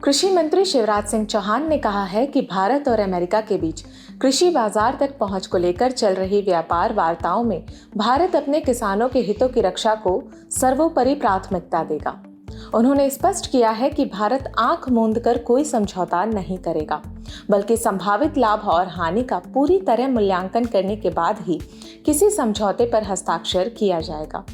कृषि मंत्री शिवराज सिंह चौहान ने कहा है कि भारत और अमेरिका के बीच कृषि बाजार तक पहुंच को लेकर चल रही व्यापार वार्ताओं में भारत अपने किसानों के हितों की रक्षा को सर्वोपरि प्राथमिकता देगा। उन्होंने स्पष्ट किया है कि भारत आंख मूंद कर कोई समझौता नहीं करेगा, बल्कि संभावित लाभ और हानि का पूरी तरह मूल्यांकन करने के बाद ही किसी समझौते पर हस्ताक्षर किया जाएगा।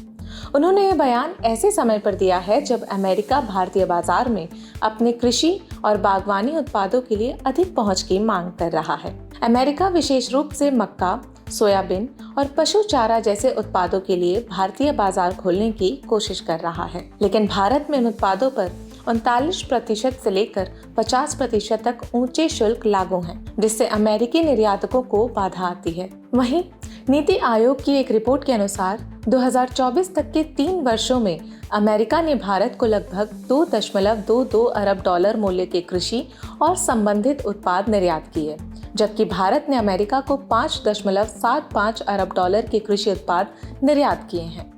उन्होंने यह बयान ऐसे समय पर दिया है जब अमेरिका भारतीय बाजार में अपने कृषि और बागवानी उत्पादों के लिए अधिक पहुंच की मांग कर रहा है। अमेरिका विशेष रूप से मक्का, सोयाबीन और पशु चारा जैसे उत्पादों के लिए भारतीय बाजार खोलने की कोशिश कर रहा है, लेकिन भारत में इन उत्पादों पर 39% से लेकर 50% तक ऊंचे शुल्क लागू हैं, जिससे अमेरिकी निर्यातकों को बाधा आती है। वहीं नीति आयोग की एक रिपोर्ट के अनुसार 2024 तक के 3 वर्षों में अमेरिका ने भारत को लगभग $2.22 अरब मूल्य के कृषि और संबंधित उत्पाद निर्यात किए, जबकि भारत ने अमेरिका को $5.75 अरब के कृषि उत्पाद निर्यात किए हैं,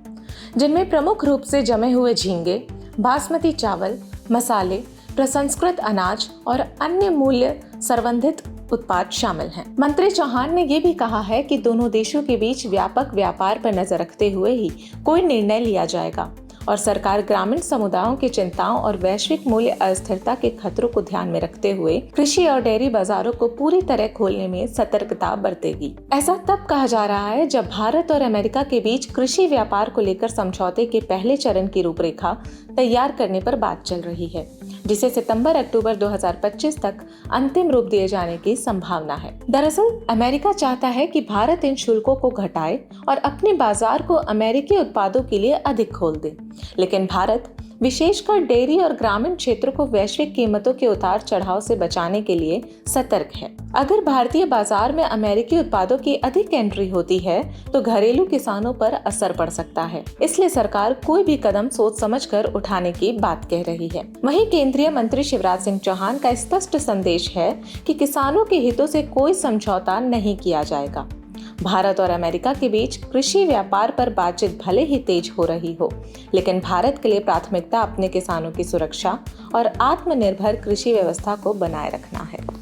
जिनमें प्रमुख रूप से जमे हुए झींगे, बासमती चावल, मसाले, प्रसंस्कृत अनाज और अन्य मूल्य संवर्धित उत्पाद शामिल हैं। मंत्री चौहान ने ये भी कहा है कि दोनों देशों के बीच व्यापक व्यापार पर नजर रखते हुए ही कोई निर्णय लिया जाएगा और सरकार ग्रामीण समुदायों की चिंताओं और वैश्विक मूल्य अस्थिरता के खतरों को ध्यान में रखते हुए कृषि और डेयरी बाजारों को पूरी तरह खोलने में सतर्कता बरतेगी। ऐसा तब कहा जा रहा है जब भारत और अमेरिका के बीच कृषि व्यापार को लेकर समझौते के पहले चरण की रूपरेखा तैयार करने पर बात चल रही है, जिसे सितंबर-अक्टूबर 2025 तक अंतिम रूप दिए जाने की संभावना है। दरअसल अमेरिका चाहता है कि भारत इन शुल्कों को घटाए और अपने बाजार को अमेरिकी उत्पादों के लिए अधिक खोल दे, लेकिन भारत विशेषकर डेयरी और ग्रामीण क्षेत्रों को वैश्विक कीमतों के उतार चढ़ाव से बचाने के लिए सतर्क है। अगर भारतीय बाजार में अमेरिकी उत्पादों की अधिक एंट्री होती है तो घरेलू किसानों पर असर पड़ सकता है, इसलिए सरकार कोई भी कदम सोच समझकर उठाने की बात कह रही है। वहीं केंद्रीय मंत्री शिवराज सिंह चौहान का स्पष्ट संदेश है कि किसानों के हितों से कोई समझौता नहीं किया जाएगा। भारत और अमेरिका के बीच कृषि व्यापार पर बातचीत भले ही तेज हो रही हो, लेकिन भारत के लिए प्राथमिकता अपने किसानों की सुरक्षा और आत्मनिर्भर कृषि व्यवस्था को बनाए रखना है।